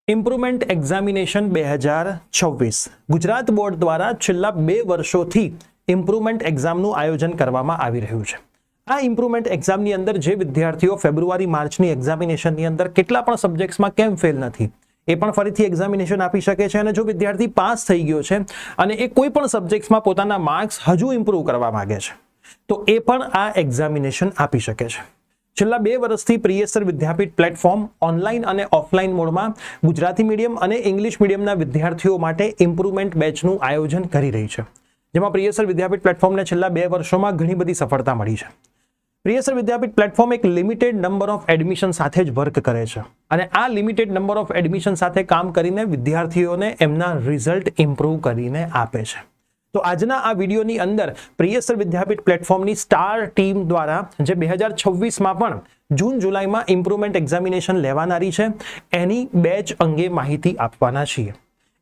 Improvement examination 2026 Gujarat board દ્વારા છેલ્લા 2 વર્ષોથી ઇમ્પ્રુવમેન્ટ એક્ઝામનું આયોજન કરવામાં આવી રહ્યું છે। આ ઇમ્પ્રુવમેન્ટ એક્ઝામની અંદર જે વિદ્યાર્થીઓ ફેબ્રુઆરી માર્ચની એક્ઝામિનેશનની અંદર કેટલા પણ સબ્જેક્ટ્સમાં કેમ ફેલ નથી એ પણ ફરીથી એક્ઝામિનેશન આપી શકે છે, અને જો વિદ્યાર્થી પાસ થઈ ગયો છે અને એ કોઈ પણ સબ્જેક્ટ્સમાં પોતાના માર્ક્સ હજુ ઇમ્પ્રૂવ કરવા માંગે છે તો એ પણ આ એક્ઝામિનેશન આપી શકે છે। છેલ્લા 2 વર્ષથી પ્રિયસર વિદ્યાપીઠ પ્લેટફોર્મ ઓનલાઈન અને ઓફલાઈન મોડમાં ગુજરાતી મીડિયમ અને ઇંગ્લિશ મીડિયમના વિદ્યાર્થીઓ માટે ઇમ્પ્રુવમેન્ટ બેચનું આયોજન કરી રહી છે, જેમાં પ્રિયસર વિદ્યાપીઠ પ્લેટફોર્મને છેલ્લા 2 વર્ષોમાં ઘણી બધી સફળતા મળી છે। પ્રિયસર વિદ્યાપીઠ પ્લેટફોર્મ એક લિમિટેડ નંબર ઓફ એડમિશન સાથે જ વર્ક કરે છે, અને આ લિમિટેડ નંબર ઓફ એડમિશન સાથે કામ કરીને વિદ્યાર્થીઓને એમના રિઝલ્ટ ઇમ્પ્રૂવ કરીને આપે છે। તો આજના આ વિડીયોની અંદર પ્રિયસર વિદ્યાપીઠ પ્લેટફોર્મની સ્ટાર ટીમ દ્વારા જે 2026માં પણ જૂન જુલાઈમાં ઇમ્પ્રુવમેન્ટ એક્ઝામિનેશન લેવાનારી છે એની બેચ અંગે માહિતી આપવાના છીએ।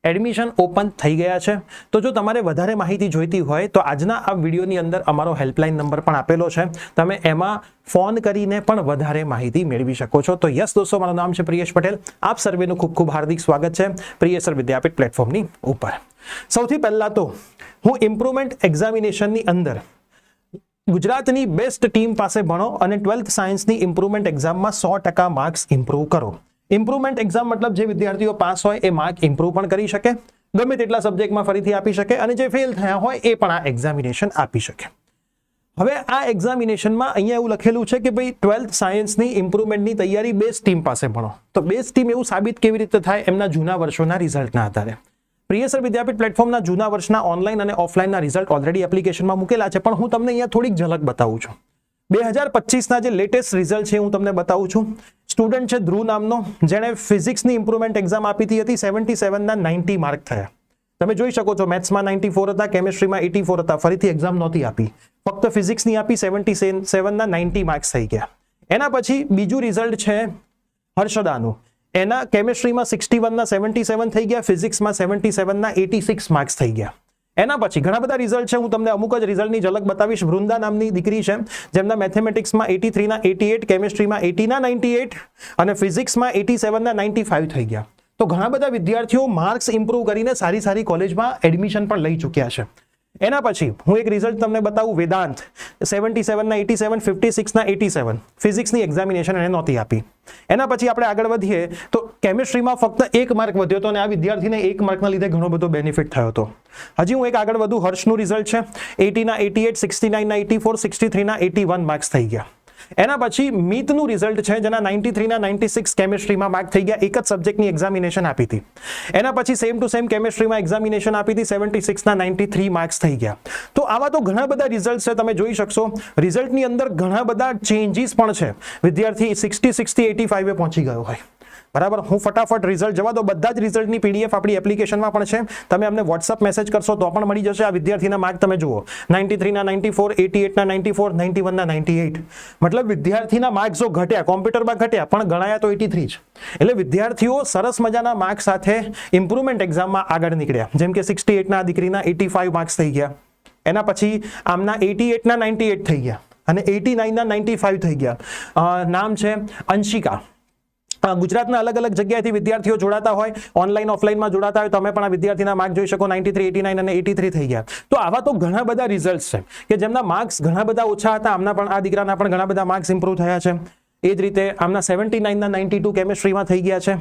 એડમિશન ઓપન થઈ ગયા છે, તો જો તમારે વધારે માહિતી જોઈતી હોય તો આજના આ વિડીયોની અંદર અમારો હેલ્પલાઇન નંબર પણ આપેલો છે, તમે એમાં ફોન કરીને પણ વધારે માહિતી મેળવી શકો છો। તો યસ દોસ્તો, મારું નામ છે પ્રિયેશ પટેલ, આપ સર્વેનું ખૂબ ખૂબ હાર્દિક સ્વાગત છે પ્રિયસર વિદ્યાપીઠ પ્લેટફોર્મની ઉપર। સૌથી પહેલા તો હું ઇમ્પ્રુવમેન્ટ એક્ઝામિનેશનની અંદર ગુજરાતની બેસ્ટ ટીમ પાસે ભણો અને 12th સાયન્સની ઇમ્પ્રુવમેન્ટ એક્ઝામમાં 100% માર્ક્સ ઇમ્પ્રૂવ કરો। ઇમ્પ્રુવમેન્ટ એક્ઝામ મતલબ જે વિદ્યાર્થીઓ પાસ હોય એ માર્ક ઇમ્પ્રૂવ પણ કરી શકે, ગમે તેટલા સબ્જેક્ટમાં ફરીથી આપી શકે, અને જે ફેલ થયા હોય એ પણ આ એક્ઝામિનેશન આપી શકે। હવે આ એક્ઝામિનેશનમાં અહીંયા એવું લખેલું છે કે ભાઈ 12th સાયન્સની ઇમ્પ્રુવમેન્ટની તૈયારી બેસ્ટ ટીમ પાસે ભણો। તો બેસ્ટ ટીમ એવું સાબિત કેવી રીતે થાય? એમના જૂના વર્ષોના રિઝલ્ટના આધારે। પ્રિયસર વિદ્યાપીઠ પ્લેટફોર્મના જૂના વર્ષના ઓનલાઈન અને ઓફલાઈનના રિઝલ્ટ ઓલરેડી એપ્લિકેશનમાં મૂકેલા છે, પણ હું તમને અહીંયા થોડીક ઝલક બતાવું છું। 2025ના જે લેટેસ્ટ રિઝલ્ટ છે હું તમને બતાવું છું। સ્ટુડન્ટ છે ધ્રુવ નામનો, જેણે ફિઝિક્સની ઇમ્પ્રુવમેન્ટ એક્ઝામ આપી હતી, 77ના 90 માર્ક થયા। તમે જોઈ શકો છો મેથ્સમાં 94 હતા, કેમિસ્ટ્રીમાં 84 હતા, ફરીથી એક્ઝામ નહોતી આપી, ફક્ત ફિઝિક્સની આપી, 77ના 90 માર્ક્સ થઈ ગયા। એના પછી બીજું રિઝલ્ટ છે હર્ષદાનું, એના કેમિસ્ટ્રીમાં 61ના 77 થઈ ગયા, ફિઝિક્સમાં 77ના 86 માર્ક્સ થઈ ગયા। એના પછી ઘણા બધા રિઝલ્ટ છે, હું તમને અમુક જ રિઝલ્ટની ઝલક બતાવીશ। વૃંદા નામની દીકરી છે, જેમના મેથેમેટિક્સમાં 83ના 88, કેમિસ્ટ્રીમાં 80ના 98 અને ફિઝિક્સમાં 87ના 95 થઈ ગયા। તો ઘણા બધા વિદ્યાર્થીઓ માર્ક્સ ઇમ્પ્રૂવ કરીને સારી સારી કોલેજમાં એડમિશન પણ લઈ ચૂક્યા છે। એના પછી હું એક રિઝલ્ટ તમને બતાવું, વેદાંત 77ના 87, 56ના 87, ફિઝિક્સની એક્ઝામિનેશન એને નહોતી આપી। એના પછી આપણે આગળ વધીએ તો કેમિસ્ટ્રીમાં ફક્ત 1 માર્ક વધ્યો હતો, અને આ વિદ્યાર્થીને 1 માર્કના લીધે ઘણો બધો બેનિફિટ થયો હતો। હજી હું એક આગળ વધુ, હર્ષનું રિઝલ્ટ છે 80ના 88, 69ના 84, 63ના 81 માર્ક્સ થઈ ગયા। એના પછી મીતનું રિઝલ્ટ છે, જેના 93ના 96 કેમિસ્ટ્રીમાં માર્ક થઈ ગયા, એક જ સબ્જેક્ટની એક્ઝામિનેશન આપી હતી। એના પછી સેમ ટુ સેમ કેમિસ્ટ્રીમાં એક્ઝામિનેશન આપી હતી, 76ના 93 માર્ક્સ થઈ ગયા। તો આવા તો ઘણા બધા રિઝલ્ટ છે, તમે જોઈ શકશો। રિઝલ્ટની અંદર ઘણા બધા ચેન્જીસ પણ છે, વિદ્યાર્થી 60, 85 એ પહોંચી ગયો હોય, બરાબર। હું ફટાફટ રિઝલ્ટ જવા દો, બધા જ રિઝલ્ટની પીડીએફ આપણી એપ્લિકેશનમાં પણ છે, તમે અમને વોટ્સઅપ મેસેજ કરશો તો પણ મળી જશે। આ વિદ્યાર્થીના માર્ક તમે જુઓ, 93ના 94, 88ના 94, 91ના 98, મતલબ વિદ્યાર્થીના માર્ક્સ જો ઘટ્યા, કોમ્પ્યુટરમાં ઘટ્યા, પણ ગણાયા તો 83 જ। એટલે વિદ્યાર્થીઓ સરસ મજાના માર્ક સાથે ઇમ્પ્રુવમેન્ટ એક્ઝામમાં આગળ નીકળ્યા, જેમ કે 68ના દીકરીના 85 માર્ક્સ થઈ ગયા, એના પછી આમના 88ના 98 થઈ ગયા, અને 89ના 95 થઈ ગયા। નામ છે અંશિકા। ગુજરાતના અલગ અલગ જગ્યાએથી વિદ્યાર્થીઓ જોડાતા હોય, ઓનલાઈન ઓફલાઈનમાં જોડાતા હોય, તમે પણ આ વિદ્યાર્થીના માર્ક જોઈ શકો, 93, 89 અને 83 થઈ ગયા। તો આવા તો ઘણા બધા રિઝલ્ટ છે કે જેમના માર્ક્સ ઘણા બધા ઓછા હતા, આમના પણ, આ દીકરાના પણ ઘણા બધા માર્ક્સ ઇમ્પ્રૂવ થયા છે। એ જ રીતે આમના 79ના 92 કેમિસ્ટ્રીમાં થઈ ગયા છે।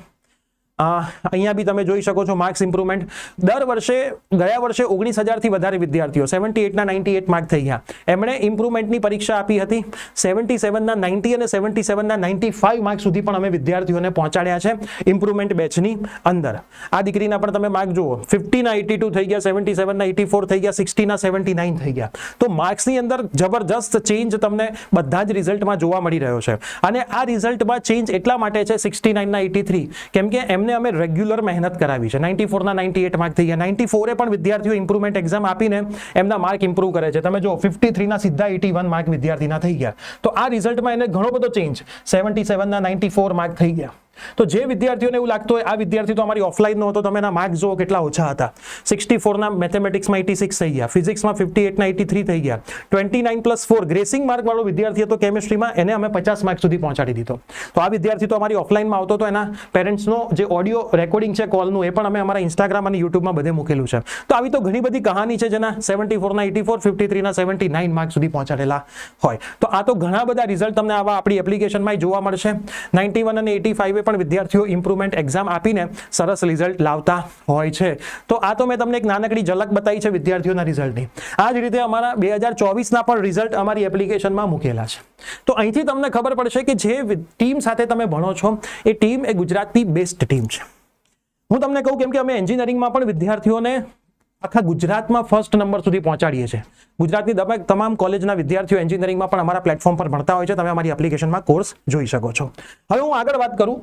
અહીંયા બી તમે જોઈ શકો છો માર્ક્સ ઇમ્પ્રુવમેન્ટ। દર વર્ષે, ગયા વર્ષે 19,000થી વધારે વિદ્યાર્થીઓ 78ના 98 માર્ક થઈ ગયા, એમણે ઇમ્પ્રુવમેન્ટની પરીક્ષા આપી હતી। 77ના 90 અને 77ના 95 માર્ક સુધી પણ અમે વિદ્યાર્થીઓને પહોંચાડ્યા છે ઇમ્પ્રુવમેન્ટ બેચની અંદર। આ દીકરીના પણ તમે માર્ક જુઓ, 50ના 82 થઈ ગયા, 77ના 84 થઈ ગયા, 60ના 79 થઈ ગયા। તો માર્ક્સની અંદર જબરજસ્ત ચેન્જ તમને બધા જ રિઝલ્ટમાં જોવા મળી રહ્યો છે, અને આ રિઝલ્ટમાં ચેન્જ એટલા માટે છે 69ના 83, કેમ કે એમને અમે રેગ્યુલર મહેનત કરાવી છે। 94ના 98 માર્ક થઈ ગયા, 94 પણ વિદ્યાર્થીઓ ઇમ્પ્રુવમેન્ટ એક્ઝામ આપીને એમના માર્ક ઇમ્પ્રૂવ કરે છે। તમે જો 53ના સીધા 81 માર્ક વિદ્યાર્થીના થઈ ગયા। તો આ રિઝલ્ટમાં એને ઘણો બધો ચેન્જ, 77ના 94 માર્ક થઈ ગયા, તો જે વિદ્યાર્થીઓને એવું લાગતું હોય આ વિદ્યાર્થી તો અમારી ઓફલાઈનનો હતો, તમે એના માર્ક્સ જુઓ કેટલા ઓછા હતા. 64 ના મેથેમેટિક્સમાં 86 થઈ ગયા, ફિઝિક્સમાં 58 ના 83 થઈ ગયા, 29+4 ગ્રેસિંગ માર્ક વાળો વિદ્યાર્થી હતો કેમિસ્ટ્રીમાં, એને અમે 50 માર્ક સુધી પહોંચાડી દીધો. તો આ વિદ્યાર્થી તો અમારી ઓફલાઈનમાં આવતો તો એના પેરેન્ટ્સનો જે ઓડિયો રેકોર્ડિંગ છે કોલનું, એ પણ અમે અમારા ઇન્સ્ટાગ્રામ અને યુટ્યુબમાં બધે મૂકેલું છે. તો આવી તો ઘણી બધી કહાની છે જેના 74 ના 84, 53 ના 79 માર્ક સુધી પહોંચાડેલા હોય. તો આ તો ઘણા બધા રિઝલ્ટ તમને આવા આપણી એપ્લિકેશનમાં જોવા મળશે. 91 અને 85 પણ વિદ્યાર્થીઓ ઇમ્પ્રુવમેન્ટ એક્ઝામ આપીને સરસ રિઝલ્ટ લાવતા હોય છે. તો આ તો મેં તમને એક નાનકડી ઝલક બતાવી છે વિદ્યાર્થીઓના રિઝલ્ટની. આ જ રીતે અમારા 2024ના પણ રિઝલ્ટ અમારી એપ્લિકેશનમાં મૂકેલા છે. તો અહીંથી તમને ખબર પડશે કે જે ટીમ સાથે તમે ભણો છો એ ટીમ એ ગુજરાતની બેસ્ટ ટીમ છે. હું તમને કહું કેમ કે અમે એન્જિનિયરિંગમાં પણ વિદ્યાર્થીઓને આખા ગુજરાતમાં ફર્સ્ટ નંબર સુધી પહોંચાડીએ છીએ. ગુજરાતની તમામ કોલેજના વિદ્યાર્થીઓ એન્જિનિયરિંગમાં પણ અમારા પ્લેટફોર્મ પર ભણતા હોય છે. તમે અમારી એપ્લિકેશનમાં કોર્સ જોઈ શકો છો. હવે હું આગળ વાત કરું.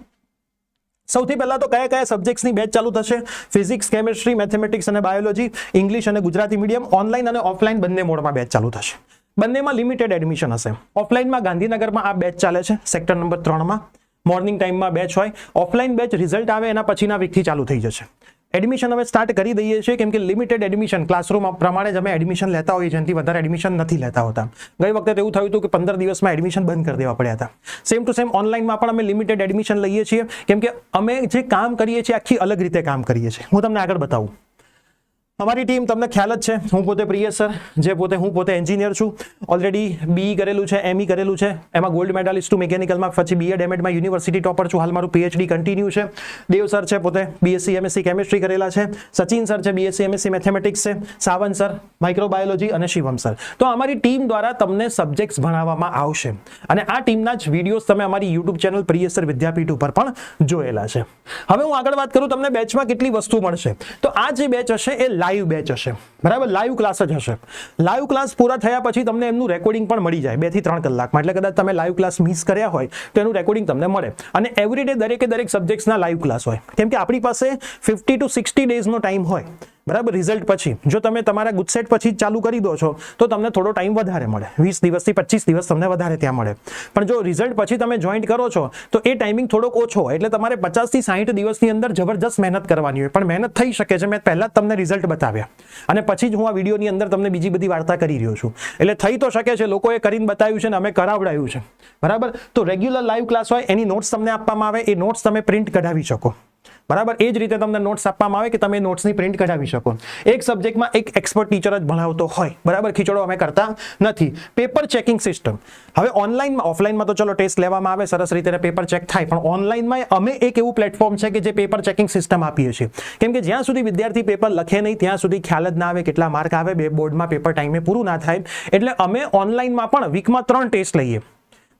સૌથી પહેલા તો કયા કયા સબ્જેક્ટ્સની બેચ ચાલુ થશે? ફિઝિક્સ, કેમિસ્ટ્રી, મેથેમેટિક્સ અને બાયોલોજી, ઇંગ્લિશ અને ગુજરાતી મીડિયમ, ઓનલાઈન અને ઓફલાઈન બંને મોડમાં બેચ ચાલુ થશે. બંનેમાં લિમિટેડ એડમિશન હશે. ઓફલાઈનમાં ગાંધીનગરમાં આ બેચ ચાલે છે, સેક્ટર નંબર 3માં. મોર્નિંગ ટાઈમમાં બેચ હોય. ઓફલાઈન બેચ રિઝલ્ટ આવે એના પછીના વીકથી ચાલુ થઈ જશે. એડમિશન હવે સ્ટાર્ટ કરી દઈએ છીએ કેમ કે લિમિટેડ એડમિશન ક્લાસરૂમ પ્રમાણે જ અમે એડમિશન લેતા હોઈએ છીએ, એનાથી વધારે એડમિશન નથી લેતા હોતા. ગઈ વખતે એવું થયું હતું કે 15 દિવસમાં એડમિશન બંધ કરી દેવા પડ્યા હતા. સેમ ટુ સેમ ઓનલાઈનમાં પણ અમે લિમિટેડ એડમિશન લઈએ છીએ કેમ કે અમે જે કામ કરીએ છીએ આખી અલગ રીતે કામ કરીએ છીએ. હું તમને આગળ બતાવું. અમારી ટીમ તમને ખ્યાલ જ છે, હું પોતે પ્રિયેશ સર, હું પોતે એન્જિનિયર છું. ઓલરેડી BE કરેલું છે, ME કરેલું છે, એમાં ગોલ્ડ મેડાલિસ્ટ છું મિકેનિકલમાં, પછી BEd Medમાં યુનિવર્સિટી ટોપર છું, હાલ મારું PhD કન્ટિન્યુ છે. દેવ સર છે પોતે BSc MSc કેમિસ્ટ્રી કરેલા છે. સચિન સર છે BSc MSc મેથેમેટિક્સ છે. સાવંત સર માઇક્રોબાયોલોજી અને શિવમ સર. તો અમારી ટીમ દ્વારા તમને સબ્જેક્ટ્સ ભણાવવામાં આવશે અને આ ટીમના જ વિડીયોઝ તમે અમારી યુટ્યુબ ચેનલ પ્રિયેશ સર વિદ્યાપીઠ ઉપર પણ જોયેલા છે. હવે હું આગળ વાત કરું તમને બેચમાં કેટલી વસ્તુ મળશે. તો આ જે બેચ હશે એ લાઈવ બેચ હશે, બરાબર? લાઈવ ક્લાસ જ હશે. લાઈવ ક્લાસ પૂરા થયા પછી તમને એમનું રેકોર્ડિંગ પણ મળી જાય 2 થી 3 કલાકમાં. એટલે કદાચ તમે લાઈવ ક્લાસ મિસ કર્યા હોય તો એનું રેકોર્ડિંગ તમને મળે. અને એવરીડે દરેક સબ્જેક્ટ્સના લાઈવ ક્લાસ હોય કેમ કે આપણી પાસે 50 to 60 ડેઝનો ટાઈમ હોય, બરાબર? રિઝલ્ટ પછી જો તમે તમારા ગુજસેટ પછી ચાલુ કરી દો છો તો તમને થોડો ટાઈમ વધારે મળે, 20 દિવસથી 25 દિવસ તમને વધારે ત્યાં મળે. પણ જો રિઝલ્ટ પછી તમે જોઈન્ટ કરો છો તો એ ટાઈમિંગ થોડોક ઓછો હોય, એટલે તમારે 50 થી 60 દિવસની અંદર જબરજસ્ત મહેનત કરવાની હોય. પણ મહેનત થઈ શકે છે. મેં પહેલા જ તમને રિઝલ્ટ બતાવ્યા અને પછી જ હું આ વિડીયોની અંદર તમને બીજી બધી વાર્તા કરી રહ્યો છું. એટલે થઈ તો શકે છે, લોકોએ કરીને બતાવ્યું છે ને અમે કરાવડાવ્યું છે, બરાબર? તો રેગ્યુલર લાઈવ ક્લાસ હોય, એની નોટ્સ તમને આપવામાં આવે, એ નોટ્સ તમે પ્રિન્ટ કઢાવી શકો, બરાબર? એ જ રીતે તમને નોટ્સ આપવામાં આવે કે તમે નોટ્સની પ્રિન્ટ કઢાવી શકો. એક સબ્જેક્ટમાં એક એક્સપર્ટ ટીચર જ ભણાવતો હોય, બરાબર? ખીચડો અમે કરતા નથી. પેપર ચેકિંગ સિસ્ટમ હવે ઓનલાઈનમાં, ઓફલાઈનમાં તો ચલો ટેસ્ટ લેવામાં આવે સરસ રીતે પેપર ચેક થાય, પણ ઓનલાઈનમાં અમે એક એવું પ્લેટફોર્મ છે કે જે પેપર ચેકિંગ સિસ્ટમ આપીએ છીએ. કેમ કે જ્યાં સુધી વિદ્યાર્થી પેપર લખે નહીં ત્યાં સુધી ખ્યાલ જ ના આવે કેટલા માર્ક આવે, બે બોર્ડમાં પેપર ટાઈમે પૂરું ના થાય. એટલે અમે ઓનલાઈનમાં પણ વીકમાં 3 ટેસ્ટ લઈએ,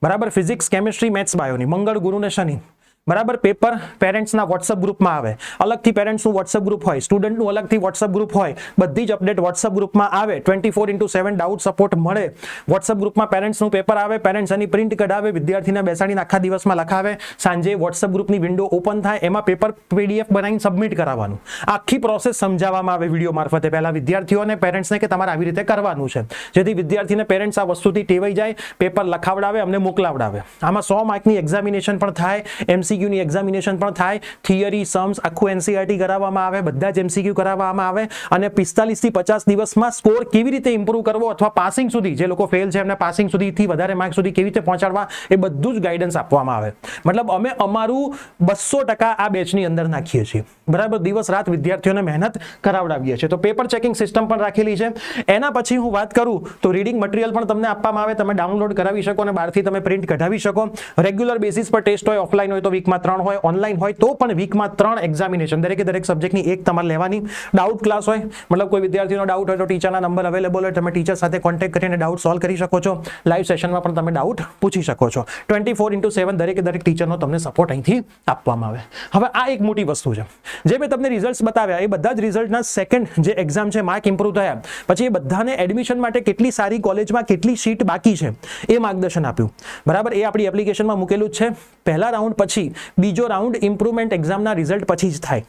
બરાબર? ફિઝિક્સ, કેમિસ્ટ્રી, મેથ્સ, બાયોની, મંગળ, ગુરુ ને શનિ, બરાબર? પેપર પેરેન્ટ્સના વોટ્સઅપ ગ્રુપમાં આવે, અલગથી પેરેન્ટ્સનું વોટ્સઅપ ગ્રુપ હોય, સ્ટુડન્ટનું અલગથી વોટ્સઅપ ગ્રુપ હોય, બધી જ અપડેટ વોટ્સઅપ ગ્રુપમાં આવે. 24/7 ડાઉટ સપોર્ટ મળે. વોટ્સઅપ ગ્રુપમાં પેરેન્ટ્સનું પેપર આવે, પેરેન્ટ્સ એની પ્રિન્ટ કઢાવે, વિદ્યાર્થીને બેસાડીને આખા દિવસમાં લખાવે, સાંજે વોટ્સઅપ ગ્રુપની વિન્ડો ઓપન થાય, એમાં પેપર PDF બનાવીને સબમિટ કરાવવાનું. આખી પ્રોસેસ સમજાવવામાં આવે વિડીયો મારફતે પહેલા વિદ્યાર્થીઓને, પેરેન્ટ્સને કે તમારે આવી રીતે કરવાનું છે, જેથી વિદ્યાર્થીને પેરેન્ટ્સ આ વસ્તુથી ટેવાઈ જાય, પેપર લખાવડાવે, અમને મોકલાવડાવે. આમાં 100 માર્કની એક્ઝામિનેશન પણ થાય, MCQ ની એક્ઝામિનેશન પણ થાય, થિયરી, સમ્સ આખું NCERT કરાવવામાં આવે, બધા જ MCQ કરાવવામાં આવે અને 45 થી 50 દિવસમાં સ્કોર કેવી રીતે ઇમ્પ્રૂવ કરવો અથવા પાસિંગ સુધી, જે લોકો ફેલ છે એમને પાસિંગ સુધીથી વધારે માર્ક સુધી કેવી રીતે પહોંચાડવા, એ બધું જ ગાઈડન્સ આપવામાં આવે. મતલબ અમે અમારું 200% આ બેચની અંદર નાખીએ છીએ, બરાબર? દિવસ રાત વિદ્યાર્થીઓને મહેનત કરાવડાવીએ છીએ. તો પેપર ચેકિંગ સિસ્ટમ પણ રાખેલી છે. એના પછી હું વાત કરું તો રીડિંગ મટીરિયલ પણ તમને આપવામાં આવે, તમે ડાઉનલોડ કરાવી શકો અને બહારથી તમે પ્રિન્ટ કઢાવી શકો. રેગ્યુલર બેસિસ પર ટેસ્ટ હોય, ઓફલાઈન હોય તો વીકમાં 3 હોય, ઓનલાઈન હોય તો પણ વીકમાં 3 એક્ઝામિનેશન, દરેક સબ્જેક્ટની એક તમારે લેવાની. ડાઉટ ક્લાસ હોય, મતલબ કોઈ વિદ્યાર્થીનો ડાઉટ હોય તો ટીચરના નંબર અવેલેબલ હોય, તમે ટીચર સાથે કોન્ટેક્ટ કરીને ડાઉટ સોલ્વ કરી શકો છો. લાઈવ સેશનમાં પણ તમે ડાઉટ પૂછી શકો છો. 24/7 દરેક ટીચરનો તમને સપોર્ટ અહીંથી આપવામાં આવે. હવે આ એક મોટી વસ્તુ છે જે મેં તમને રિઝલ્ટ્સ બતાવ્યા, એ બધા જ રિઝલ્ટના સેકન્ડ જે એક્ઝામ છે, માર્ક ઇમ્પ્રૂવ થયા પછી એ બધાને એડમિશન માટે કેટલી સારી કોલેજમાં કેટલી સીટ બાકી છે એ માર્ગદર્શન આપ્યું, બરાબર? એ આપણી એપ્લિકેશનમાં મૂકેલું જ છે. પહેલા રાઉન્ડ પછી બીજો રાઉન્ડ ઇમ્પ્રુવમેન્ટ એક્ઝામના રિઝલ્ટ પછી જ થાય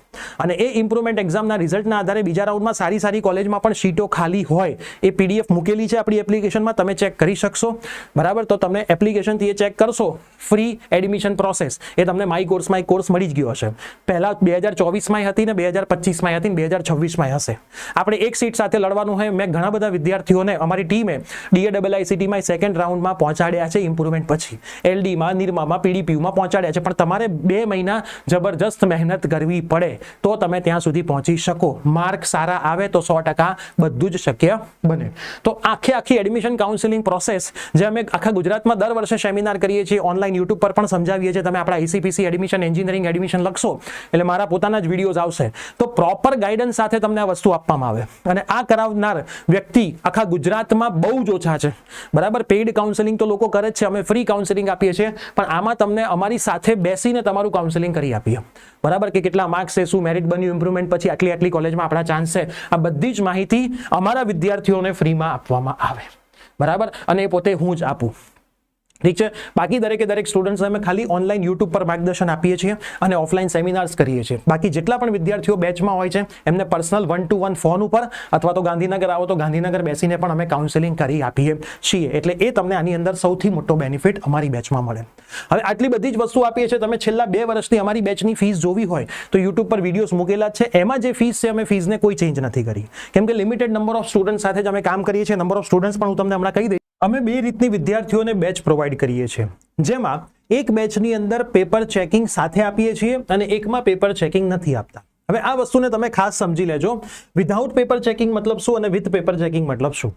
અને એ ઇમ્પ્રુવમેન્ટ એક્ઝામના રિઝલ્ટના આધારે બીજા રાઉન્ડમાં સારી કોલેજમાં પણ સીટો ખાલી હોય એ પીડીએફ મૂકેલી છે આપણી એપ્લિકેશનમાં, તમે ચેક કરી શકશો. બરાબર, તો તમે એપ્લિકેશનથી એ ચેક કરશો. ફ્રી એડમિશન પ્રોસેસ એ તમને માય કોર્સમાં એક કોર્સ મળી જ ગયો હશે. પહેલા 2024માં હતી ને 2025માં હતી ને 2026માં હશે. આપણે એક સીટ સાથે લડવાનું હોય. મેં ઘણા બધા વિદ્યાર્થીઓને અમારી ટીમે DAIICTમાં સેકન્ડ રાઉન્ડમાં પહોંચાડ્યા છે ઇમ્પ્રુવમેન્ટ પછી, LDમાં, નિરમામાં, PDPUમાં પહોંચાડ્યા છે. પણ તમારે 2 મહિના જબરજસ્ત મહેનત કરવી પડે તો તમે ત્યાં સુધી પહોંચી શકો. માર્ક સારા આવે તો 100% બધું જ શક્ય બને. તો આખી એડમિશન કાઉન્સિલિંગ પ્રોસેસ જે અમે આખા ગુજરાતમાં દર વર્ષે સેમિનાર કરીએ છીએ, ઓનલાઈન યુટ્યુબ પર પણ સમજાવીએ છીએ. તમે આપણા ICPC એડમિશન, એન્જિનિયરિંગ એડમિશન લખશો એટલે મારા પોતાના જ વિડીયોઝ આવશે. તો પ્રોપર ગાઈડન્સ સાથે તમને આ વસ્તુ આપવામાં આવે અને આ કરાવનાર વ્યક્તિ આખા ગુજરાતમાં બહુ જ ઓછા છે. બરાબર, પેઇડ કાઉન્સેલિંગ તો લોકો કરે જ છે, અમે ફ્રી કાઉન્સેલિંગ આપીએ છીએ, પણ આમાં તમને અમારી સાથે બેસીને તમારું કાઉન્સેલિંગ કરી આપીએ. બરાબર, કે કેટલા માર્ક્સ છે, શું મેરિટ બન્યું ઇમ્પ્રુવમેન્ટ પછી, આટલી કોલેજમાં આપણા ચાન્સ છે, આ બધી જ માહિતી અમારા વિદ્યાર્થીઓને ફ્રીમાં આપવામાં આવે. બરાબર, અને એ પોતે હું જ આપું. ઠીક છે. બાકી દરેક સ્ટુડન્ટ્સ અમે ખાલી ઓનલાઈન યુટ્યુબ પર માર્ગદર્શન આપીએ છીએ અને ઓફલાઈન સેમિનાર્સ કરીએ છીએ. બાકી જેટલા પણ વિદ્યાર્થીઓ બેચમાં હોય છે એમને પર્સનલ 1-to-1 ફોન ઉપર અથવા તો ગાંધીનગર આવો તો ગાંધીનગર બેસીને પણ અમે કાઉન્સેલિંગ કરી આપીએ છીએ. એટલે એ તમને આની અંદર સૌથી મોટો બેનિફિટ અમારી બેચમાં મળે. હવે આટલી બધી જ વસ્તુ આપીએ છીએ. તમે છેલ્લા 2 વર્ષની અમારી બેચની ફીસ જોવી હોય તો યુટ્યુબ પર વિડીયોઝ મૂકેલા છે. એમાં જે ફીસ છે અમે ફીસને કોઈ ચેન્જ નથી કરી, કેમ કે લિમિટેડ નંબર ઓફ સ્ટુડન્ટ સાથે જ અમે કામ કરીએ છીએ. નંબર ઓફ સ્ટુડન્ટ્સ પણ હું તમને હમણાં કહી દઈશ. અમે 2 રીતની વિદ્યાર્થીઓને બેચ પ્રોવાઈડ કરીએ છીએ, જેમાં એક બેચની અંદર પેપર ચેકિંગ સાથે આપીએ છીએ અને એકમાં પેપર ચેકિંગ નથી આપતા. હવે આ વસ્તુને તમે ખાસ સમજી લેજો. વિધાઉટ પેપર ચેકિંગ મતલબ શું અને વિથ પેપર ચેકિંગ મતલબ શું.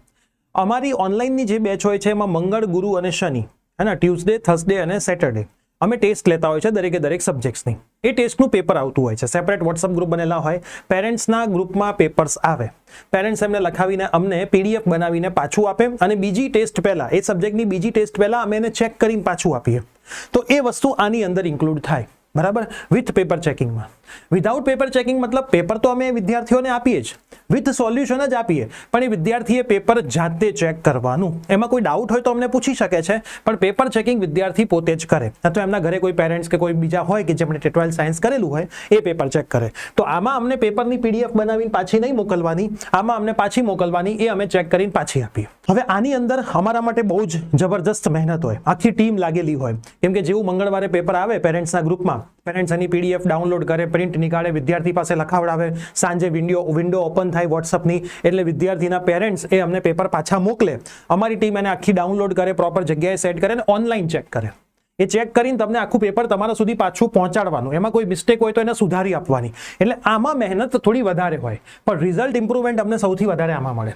અમારી ઓનલાઈનની જે બેચ હોય છે એમાં મંગળ, ગુરુ અને શનિ, ટ્યુઝડે, થર્સડે અને સેટરડે અમે ટેસ્ટ લેતા હોય છે દરેક સબ્જેક્ટ્સની. એ ટેસ્ટનું પેપર આવતું હોય છે. સેપરેટ વોટ્સઅપ ગ્રુપ બનેલા હોય. પેરેન્ટ્સના ગ્રુપમાં પેપર્સ આવે. પેરેન્ટ્સ એમને લખાવીને અમને PDF બનાવીને પાછું આપે અને બીજી ટેસ્ટ પહેલા, એ સબ્જેક્ટની બીજી ટેસ્ટ પહેલા અમે એને ચેક કરીને પાછું આપીએ. તો એ વસ્તુ આની અંદર ઇન્ક્લુડ થાય. બરાબર, વિથ પેપર ચેકિંગમાં. વિધાઉટ પેપર ચેકિંગ મતલબ પેપર તો અમે વિદ્યાર્થીઓને આપીએ જ, વિથ સોલ્યુશન જ આપીએ, પણ એ વિદ્યાર્થીએ પેપર જાતે ચેક કરવાનું. એમાં કોઈ ડાઉટ હોય તો અમને પૂછી શકે છે, પણ પેપર ચેકિંગ વિદ્યાર્થી પોતે જ કરે. તો એમના ઘરે કોઈ પેરેન્ટ્સ કે કોઈ બીજા હોય કે જેમણે 12th સાયન્સ કરેલું હોય એ પેપર ચેક કરે. તો આમાં અમને પેપરની PDF બનાવીને પાછી નહીં મોકલવાની, આમાં અમને પાછી મોકલવાની, એ અમે ચેક કરીને પાછી આપીએ. હવે આની અંદર અમારા માટે બહુ જ જબરજસ્ત મહેનત હોય, આખી ટીમ લાગેલી હોય. કેમ કે જેવું મંગળવારે પેપર આવે પેરેન્ટ્સના ગ્રુપમાં, પેરેન્ટ્સ એની PDF ડાઉનલોડ કરે, પ્રિન્ટ નીકાળે, વિદ્યાર્થી પાસે લખાવડાવે, સાંજે વિન્ડો ઓપન થાય વોટ્સઅપની એટલે વિદ્યાર્થીના પેરેન્ટ્સ એ અમને પેપર પાછા મોકલે. અમારી ટીમ એને આખી ડાઉનલોડ કરે, પ્રોપર જગ્યાએ સેટ કરે અને ઓનલાઈન ચેક કરે. એ ચેક કરીને તમને આખું પેપર તમારા સુધી પાછું પહોંચાડવાનું. એમાં કોઈ મિસ્ટેક હોય તો એને સુધારી આપવાની. એટલે આમાં મહેનત થોડી વધારે હોય, પણ રિઝલ્ટ ઇમ્પ્રુવમેન્ટ અમને સૌથી વધારે આમાં મળે.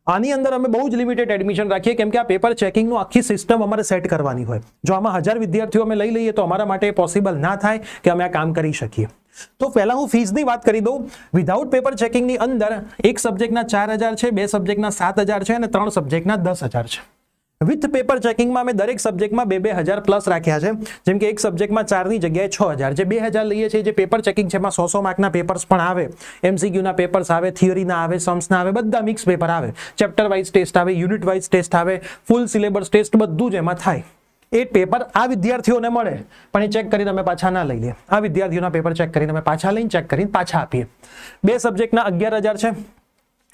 આની અંદર અમે બહુ જ લિમિટેડ એડમિશન રાખીએ, કેમ કે આ પેપર ચેકિંગનું આખી સિસ્ટમ અમારે સેટ કરવાની હોય. જો આમાં 1000 વિદ્યાર્થીઓ અમે લઈ લઈએ તો અમારા માટે પોસિબલ ના થાય કે અમે આ કામ કરી શકીએ. તો પહેલા હું ફીસની વાત કરી દઉં. વિધાઉટ પેપર ચેકિંગની અંદર એક સબ્જેક્ટના 4000 છે, 2 સબ્જેક્ટના 7000 છે અને 3 સબ્જેક્ટના 10000 છે. વિથ પેપર ચેકિંગમાં અમે દરેક સબ્જેક્ટમાં 2-2000 પ્લસ રાખ્યા છે. જેમ કે એક સબ્જેક્ટમાં 4ની જગ્યાએ 6000, જે 2000 લઈએ છીએ. જે પેપર ચેકિંગ છે એમાં 100 માર્કના પેપર્સ પણ આવે, MCQના પેપર્સ આવે, થિયરીના આવે, સમ્સના આવે, બધા મિક્સ પેપર આવે, ચેપ્ટર વાઇઝ ટેસ્ટ આવે, યુનિટ વાઇઝ ટેસ્ટ આવે, ફૂલ સિલેબસ ટેસ્ટ બધું જ એમાં થાય. એ પેપર આ વિદ્યાર્થીઓને મળે, પણ એ ચેક કરીને અમે પાછા ના લઈ લઈએ. આ વિદ્યાર્થીઓના પેપર ચેક કરીને અમે પાછા લઈને ચેક કરીને પાછા આપીએ. 2 સબ્જેક્ટના 11000 છે.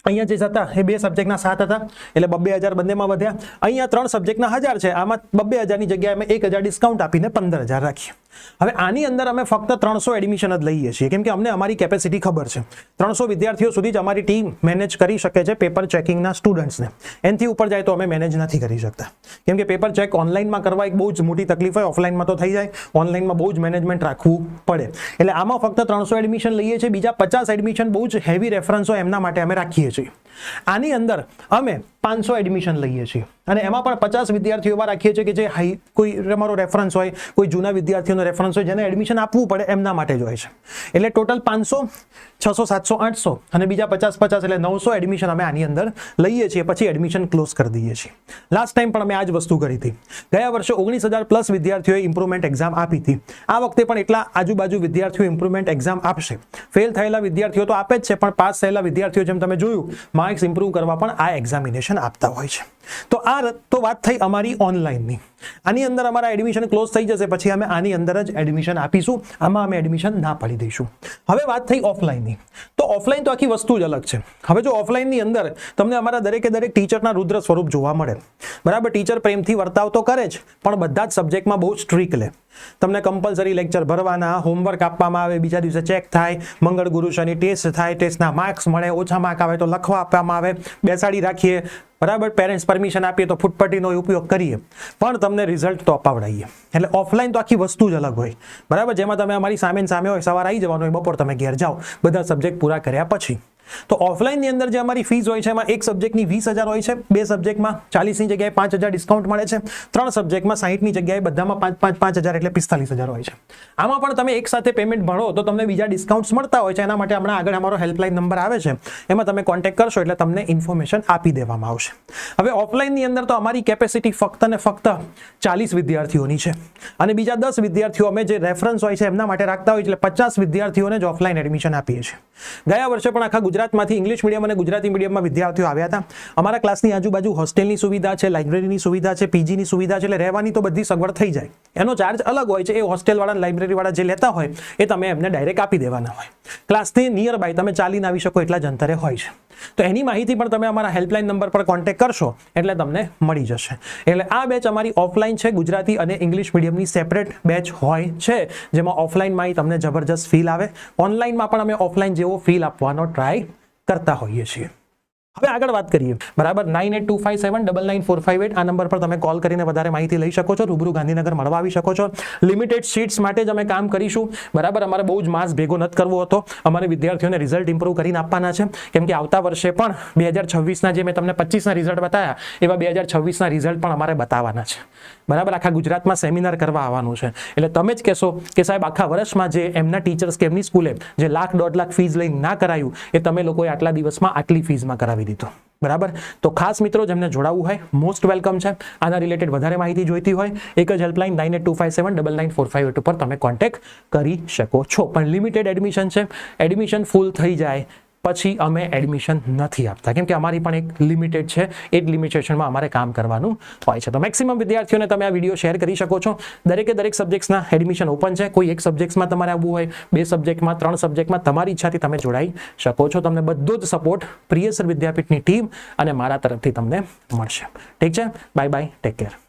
અહીંયા જે હતા એ 2 સબ્જેક્ટના 7 હતા એટલે 2000 બંનેમાં વધ્યા. અહીંયા 3 સબ્જેક્ટના 1000 છે, આમાં 2000ની જગ્યાએ અમે 1000 ડિસ્કાઉન્ટ આપીને 15000 રાખીએ. હવે આની અંદર અમે ફક્ત 300 એડમિશન જ લઈએ છીએ, કેમ કે અમને અમારી કેપેસિટી ખબર છે. 300 વિદ્યાર્થીઓ સુધી જ અમારી ટીમ મેનેજ કરી શકે છે પેપર ચેકિંગના સ્ટુડન્ટ્સને. એનાથી ઉપર જાય તો અમે મેનેજ નથી કરી શકતા, કેમ કે પેપર ચેક ઓનલાઈનમાં કરવા એક બહુ જ મોટી તકલીફ હોય. ઓફલાઈનમાં તો થઈ જાય, ઓનલાઈનમાં બહુ જ મેનેજમેન્ટ રાખવું પડે. એટલે આમાં ફક્ત 300 એડમિશન લઈએ છીએ. બીજા 50 એડમિશન બહુ જ હેવી રેફરન્સ હોય એમના માટે અમે રાખીએ છીએ. આની અંદર અમે 500 એડમિશન લઈએ છીએ અને એમાં પણ 50 વિદ્યાર્થીઓ એવા રાખીએ છીએ કે જે કોઈ અમારો રેફરન્સ હોય, કોઈ જૂના વિદ્યાર્થીઓનો રેફરન્સ હોય, જેને એડમિશન આપવું પડે એમના માટે જ હોય છે. એટલે ટોટલ 500, 600, 700, 800 અને બીજા 50 એટલે 900 એડમિશન અમે આની અંદર લઈએ છીએ. પછી એડમિશન ક્લોઝ કરી દઈએ છીએ. લાસ્ટ ટાઈમ પણ અમે આ જ વસ્તુ કરી હતી. ગયા વર્ષે 19000 પ્લસ વિદ્યાર્થીઓએ ઇમ્પ્રુવમેન્ટ એક્ઝામ આપી હતી. આ વખતે પણ એટલા આજુબાજુ વિદ્યાર્થીઓ ઇમ્પ્રુવમેન્ટ એક્ઝામ આપશે. ફેલ થયેલા વિદ્યાર્થીઓ તો આપે જ છે, પણ પાસ થયેલા વિદ્યાર્થીઓ જેમ તમે જોયું માર્ક્સ ઇમ્પ્રુવ કરવા પણ આ એક્ઝામિનેશન આપતા હોય છે. તો આ તો વાત થઈ અમારી ઓનલાઈનની. આની અંદર અમારા એડમિશન ક્લોઝ થઈ જશે, પછી અમે આની અંદર જ એડમિશન આપીશું, આમાં અમે એડમિશન ના પાડી દઈશું. હવે વાત થઈ ઓફલાઈનની. તો ઓફલાઈન તો આખી વસ્તુ જ અલગ છે. હવે જો ઓફલાઈનની અંદર તમને અમારા દરેકે દરેક ટીચરના રુદ્ર સ્વરૂપ જોવા મળે, બરાબર. ટીચર પ્રેમથી વર્તાવ તો કરે જ, પણ બધા જ સબ્જેક્ટમાં બહુ સ્ટ્રીક લે. તમને કમ્પલસરી લેક્ચર ભરવાના, હોમવર્ક આપવામાં આવે, બીજા દિવસે ચેક થાય, મંગળ ગુરુ શનિ ટેસ્ટ થાય, ટેસ્ટના માર્ક્સ મળે, ઓછા માર્ક આવે તો લખવા આપવામાં આવે, બેસાડી રાખીએ, બરાબર. પેરેન્ટ્સ પરમિશન આપીએ તો ફૂટપટ્ટીનો ઉપયોગ કરીએ, પણ તમને રિઝલ્ટ તો અપાવડાવીએ. એટલે ઓફલાઈન તો આખી વસ્તુ જ અલગ હોય, બરાબર. જેમાં તમે અમારી સામે હોય, સવારે આવી જવાનું હોય, બપોર તમે ઘેર જાઓ બધા સબ્જેક્ટ પૂરા કર્યા પછી. તો ઓફલાઈનની અંદર જે અમારી ફીસ હોય છે એમાં એક સબ્જેક્ટની 20,000 હોય છે, 2 સબ્જેક્ટમાં 40ની જગ્યાએ 5,000 ડિસ્કાઉન્ટ મળે છે, 3 સબ્જેક્ટમાં 60ની જગ્યાએ બધામાં 5,000 એટલે 45,000 હોય છે. આમાં પણ તમે એક સાથે પેમેન્ટ ભરો તો તમને બીજા ડિસ્કાઉન્ટ્સ મળતા હોય છે. એના માટે હમણાં આગળ અમારો હેલ્પલાઇન નંબર આવે છે, એમાં તમે કોન્ટેક્ટ કરશો એટલે તમને ઇન્ફોર્મેશન આપી દેવામાં આવશે. હવે ઓફલાઈનની અંદર તો અમારી કેપેસિટી ફક્ત ને ફક્ત 40 વિદ્યાર્થીઓની છે, અને બીજા 10 વિદ્યાર્થીઓ અમે જે રેફરન્સ હોય છે એમના માટે રાખતા હોય, એટલે 50 વિદ્યાર્થીઓને જ ઓફલાઈન એડમિશન આપીએ છીએ. ગયા વર્ષે પણ આખા ગુજરાતમાંથી ઇંગ્લિશ મીડિયમ અને ગુજરાતી મીડિયમમાં વિદ્યાર્થીઓ આવ્યા હતા. અમારા ક્લાસની આજુબાજુ હોસ્ટેલની સુવિધા છે, લાઇબ્રેરીની સુવિધા છે, પીજીની સુવિધા છે, એટલે રહેવાની તો બધી સગવડ થઈ જાય. એનો ચાર્જ અલગ હોય છે, એ હોસ્ટેલવાળા લાઇબ્રેરીવાળા જે લેતા હોય એ તમે એમને ડાયરેક્ટ આપી દેવાના હોય. ક્લાસની નિયર બાય તમે ચાલીને આવી શકો એટલા જ અંતરે હોય છે. તો એની માહિતી પણ તમે અમારા હેલ્પલાઇન નંબર પર કોન્ટેક્ટ કરશો એટલે તમને મળી જશે. એટલે આ બેચ અમારી ઓફલાઈન છે, ગુજરાતી અને ઇંગ્લિશ મીડિયમની સેપરેટ બેચ હોય છે, જેમાં ઓફલાઈનમાં તમને જબરજસ્ત ફીલ આવે. ઓનલાઈનમાં પણ અમે ઓફલાઈન જેવો ફીલ આપવાનો ટ્રાય કરતા હોઈએ છીએ. હવે આગળ વાત કરીએ, બરાબર. 9825799458 આ નંબર પર તમે કોલ કરીને વધારે માહિતી લઈ શકો છો. રૂબરૂ ગાંધીનગર મળવા આવી શકો છો. લિમિટેડ સીટ્સ માટે જ અમે કામ કરીશું, બરાબર. અમારે બહુ જ માસ ભેગો નથી કરવો હતો. અમારે વિદ્યાર્થીઓને રિઝલ્ટ ઇમ્પ્રૂવ કરીને આપવાના છે, કેમ કે આવતા વર્ષે પણ 2026ના જે મેં તમને 25ના રિઝલ્ટ બતાવ્યા એવા 2026ના રિઝલ્ટ પણ અમારે બતાવવાના છે, બરાબર. આખા ગુજરાતમાં સેમિનાર કરવા આવવાનું છે. એટલે તમે જ કહેશો કે સાહેબ આખા વર્ષમાં જે એમના ટીચર્સ કે એમની સ્કૂલે જે 1,00,000-1.5 લાખ ફીસ લઈને ના કરાયું એ તમે લોકોએ આટલા દિવસમાં આટલી ફીસમાં કરાવી દીધું, બરાબર. તો ખાસ મિત્રો જેમને જોડાવવું હોય મોસ્ટ વેલકમ છે. આના રિલેટેડ વધારે માહિતી જોઈતી હોય એક જ હેલ્પલાઇન 9825799458 ઉપર તમે કોન્ટેક્ટ કરી શકો છો. પણ લિમિટેડ એડમિશન છે, એડમિશન ફૂલ થઈ જાય પછી અમે એડમિશન નથી આપતા, કેમ કે અમારી પણ એક લિમિટેડ છે, એ જ લિમિટેશનમાં અમારે કામ કરવાનું હોય છે. તો મેક્સિમમ વિદ્યાર્થીઓને તમે આ વિડીયો શેર કરી શકો છો. દરેકે દરેક સબ્જેક્ટ્સના એડમિશન ઓપન છે. કોઈ એક સબ્જેક્ટમાં તમારે આવવું હોય, 2 સબ્જેક્ટમાં, 3 સબ્જેક્ટમાં, તમારી ઈચ્છાથી તમે જોડાઈ શકો છો. તમને બધો જ સપોર્ટ પ્રિયસર વિદ્યાપીઠની ટીમ અને મારા તરફથી તમને મળશે. ઠીક છે, બાય બાય, ટેક કેર.